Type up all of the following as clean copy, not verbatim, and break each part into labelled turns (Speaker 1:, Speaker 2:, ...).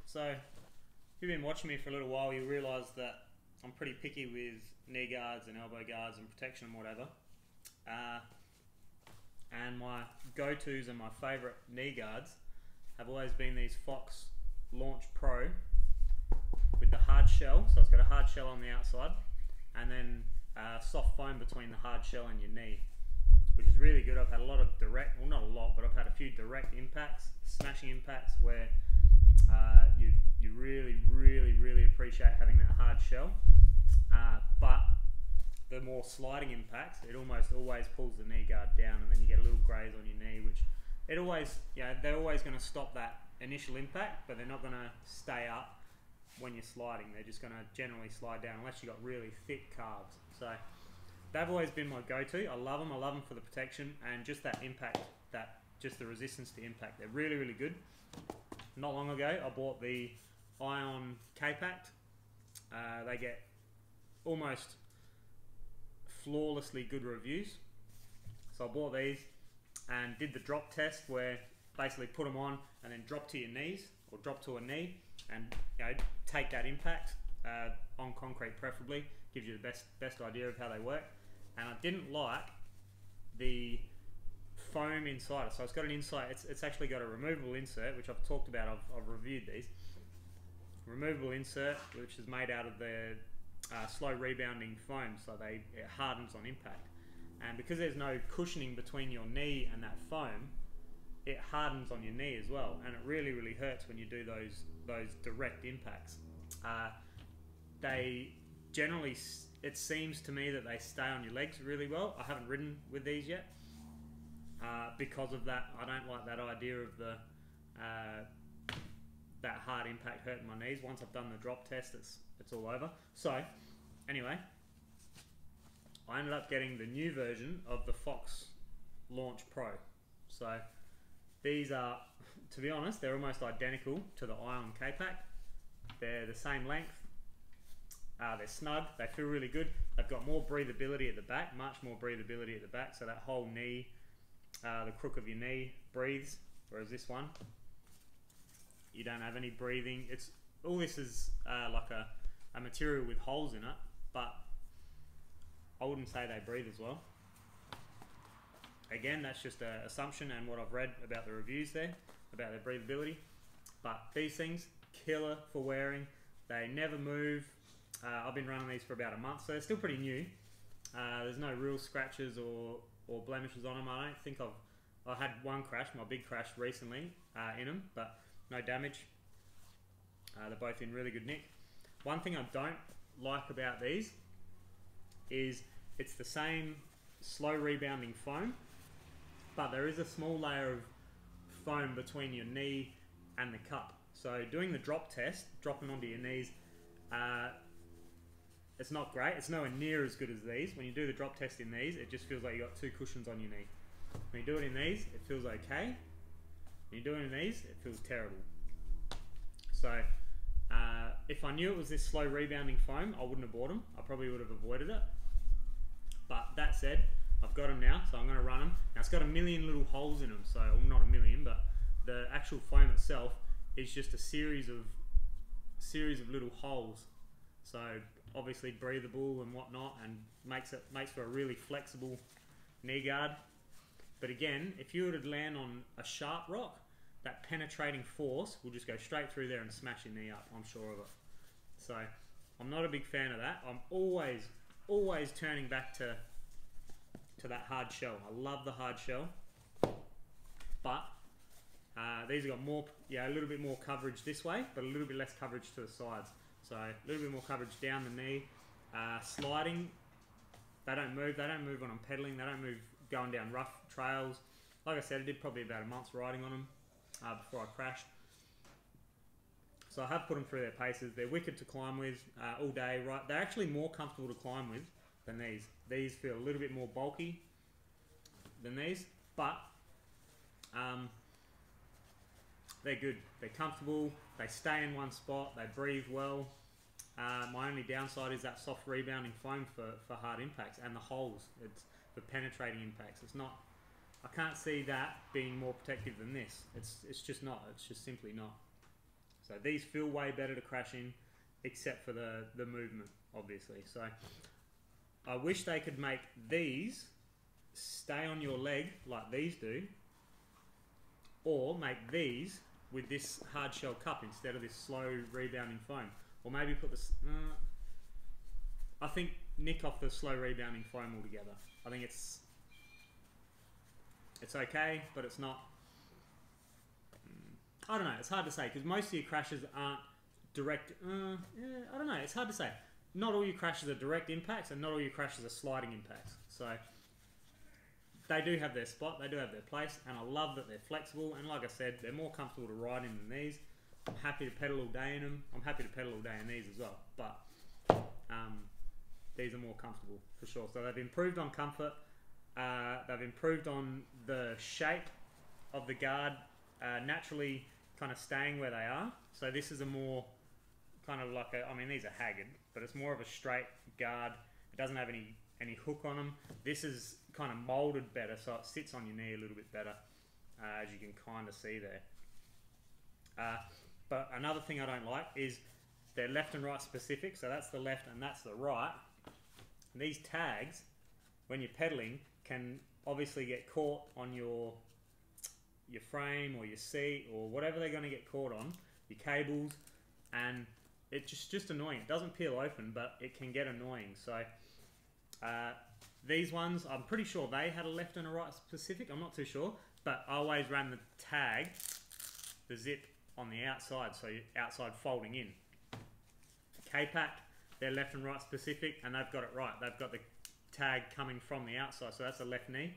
Speaker 1: So, if you've been watching me for a little while, you realise that I'm pretty picky with knee guards and elbow guards and protection and whatever. And my go-tos and my favourite knee guards have always been these Fox Launch Pro with the hard shell. So it's got a hard shell on the outside and then soft foam between the hard shell and your knee, which is really good. I've had a lot of direct, well not a lot, but I've had a few direct impacts, smashing impacts where you really appreciate having that hard shell. But the more sliding impacts, it almost always pulls the knee guard down, and then you get a little graze on your knee, which it always, they're always going to stop that initial impact, but they're not going to stay up when you're sliding. They're just going to generally slide down unless you've got really thick calves. So they've always been my go-to. I love them for the protection and just that impact, just the resistance to impact. They're really good. Not long ago, I bought the Ion KPact. They get almost flawlessly good reviews. So I bought these and did the drop test where basically put them on and then drop to your knees or drop to a knee and take that impact on concrete preferably. Gives you the best idea of how they work. And I didn't like the foam inside it. So it's got an inside, it's actually got a removable insert, which I've talked about, I've reviewed these. Removable insert, which is made out of the slow rebounding foam, so it hardens on impact. And because there's no cushioning between your knee and that foam, it hardens on your knee as well, and it really hurts when you do those direct impacts. They generally, it seems to me that they stay on your legs really well. I haven't ridden with these yet. Because of that, I don't like that idea of the that hard impact hurting my knees. Once I've done the drop test, it's all over. So anyway, I ended up getting the new version of the Fox Launch Pro. So these are, to be honest, they're almost identical to the Ion KPact. They're the same length. They're snug. They feel really good. They've got more breathability at the back, much more breathability at the back. So that whole knee, the crook of your knee breathes, whereas this one, you don't have any breathing. All this is like a material with holes in it, but I wouldn't say they breathe as well. Again, that's just an assumption and what I've read about the reviews there, about their breathability. But these things, killer for wearing. They never move. I've been running these for about a month, so they're still pretty new. There's no real scratches or blemishes on them. I don't think I had one crash, my big crash recently in them, but no damage. They're both in really good nick. One thing I don't like about these is it's the same slow rebounding foam, but there is a small layer of foam between your knee and the cup. So doing the drop test, dropping onto your knees, it's not great. It's nowhere near as good as these. When you do the drop test in these, it just feels like you got two cushions on your knee. When you do it in these, it feels okay. When you do it in these, it feels terrible. So if I knew it was this slow rebounding foam, I wouldn't have bought them. I probably would have avoided it. But that said, I've got them now, so I'm going to run them. Now it's got a million little holes in them, so, well, not a million, but the actual foam itself is just a series of little holes. So obviously breathable and whatnot, and makes for a really flexible knee guard. But again, if you were to land on a sharp rock, that penetrating force will just go straight through there and smash your knee up, I'm sure of it. So I'm not a big fan of that. I'm always turning back to that hard shell. I love the hard shell, but these have got more, a little bit more coverage this way, but a little bit less coverage to the sides. So a little bit more coverage down the knee. Sliding, they don't move when I'm pedaling. They don't move going down rough trails. Like I said, I did probably about a month's riding on them before I crashed. So I have put them through their paces. They're wicked to climb with all day. Right, they're actually more comfortable to climb with than these. These feel a little bit more bulky than these, but they're good. They're comfortable. They stay in one spot. They breathe well. My only downside is that soft rebounding foam for hard impacts and the holes. It's for penetrating impacts. It's not. I can't see that being more protective than this. It's just not. It's just simply not. So these feel way better to crash in, except for the movement, obviously. So I wish they could make these stay on your leg like these do, or make these with this hard shell cup instead of this slow rebounding foam. Or maybe put this, I think nick off the slow rebounding foam altogether. I think it's okay, but it's not, I don't know, it's hard to say, because most of your crashes aren't direct, I don't know, it's hard to say. Not all your crashes are direct impacts, and not all your crashes are sliding impacts. So they do have their spot, they do have their place, and I love that they're flexible, and like I said, they're more comfortable to ride in than these. I'm happy to pedal all day in them. I'm happy to pedal all day in these as well, but these are more comfortable for sure. So they've improved on comfort, they've improved on the shape of the guard, naturally kind of staying where they are. So this is a more kind of like a, I mean these are Hagin, but it's more of a straight guard. It doesn't have any hook on them. This is kind of molded better, so it sits on your knee a little bit better, as you can kind of see there. But another thing I don't like is they're left and right specific, so that's the left and that's the right. And these tags, when you're pedaling, can obviously get caught on your frame or your seat or whatever they're going to get caught on, your cables, and it's just annoying. It doesn't peel open, but it can get annoying. So these ones, I'm pretty sure they had a left and a right specific, I'm not too sure, but I always ran the tag, the zip, on the outside, so outside folding in. KePatte, they're left and right specific, and they've got it right. They've got the tag coming from the outside, so that's the left knee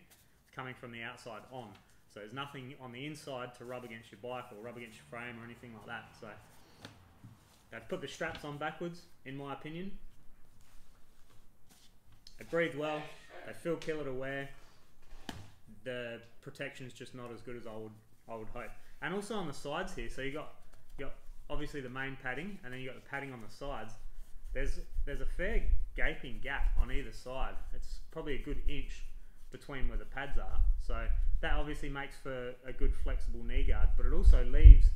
Speaker 1: coming from the outside on. So there's nothing on the inside to rub against your bike or rub against your frame or anything like that. So they've put the straps on backwards, in my opinion. They breathe well, they feel killer to wear. The protection's just not as good as I would hope. And also on the sides here, so you got obviously the main padding, and then you got the padding on the sides. There's a fair gaping gap on either side. It's probably a good inch between where the pads are. So that obviously makes for a good flexible knee guard, but it also leaves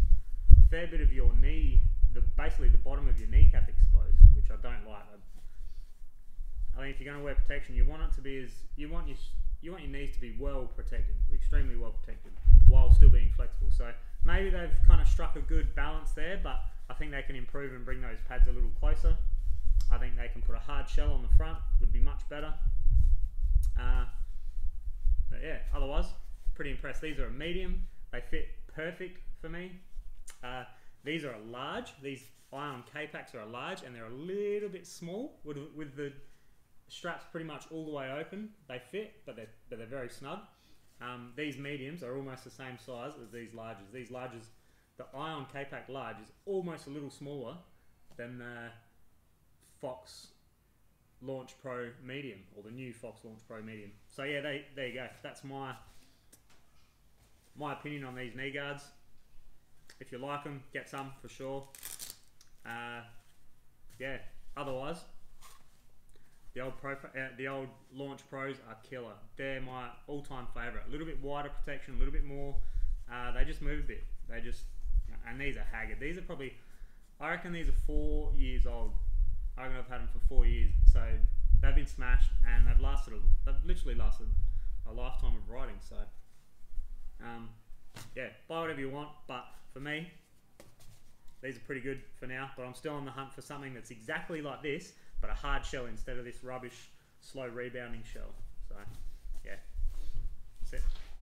Speaker 1: a fair bit of your knee, basically the bottom of your kneecap exposed, which I don't like. I think if you're going to wear protection, you want it to be you want your knees to be well protected, extremely well protected, while still being flexible. So maybe they've kind of struck a good balance there, but I think they can improve and bring those pads a little closer. I think they can put a hard shell on the front, would be much better. But yeah, otherwise, pretty impressed. These are a medium, they fit perfect for me. These are a large, these Ion KPacts are a large, and they're a little bit small with the straps pretty much all the way open. They fit, but they're very snug. These mediums are almost the same size as these larges. These larges, the Ion KPact large is almost a little smaller than the Fox Launch Pro Medium, or the new Fox Launch Pro Medium. So yeah, there you go. That's my opinion on these knee guards. If you like them, get some for sure. Yeah, otherwise, the old Launch Pros are killer. They're my all-time favourite. A little bit wider protection, a little bit more. They just move a bit. And these are Hagin. These are probably, I reckon these are 4 years old. I reckon I've had them for 4 years. So they've been smashed, and they've literally lasted a lifetime of riding. So yeah, buy whatever you want, but for me, these are pretty good for now. But I'm still on the hunt for something that's exactly like this, but a hard shell instead of this rubbish slow rebounding shell. So yeah, that's it.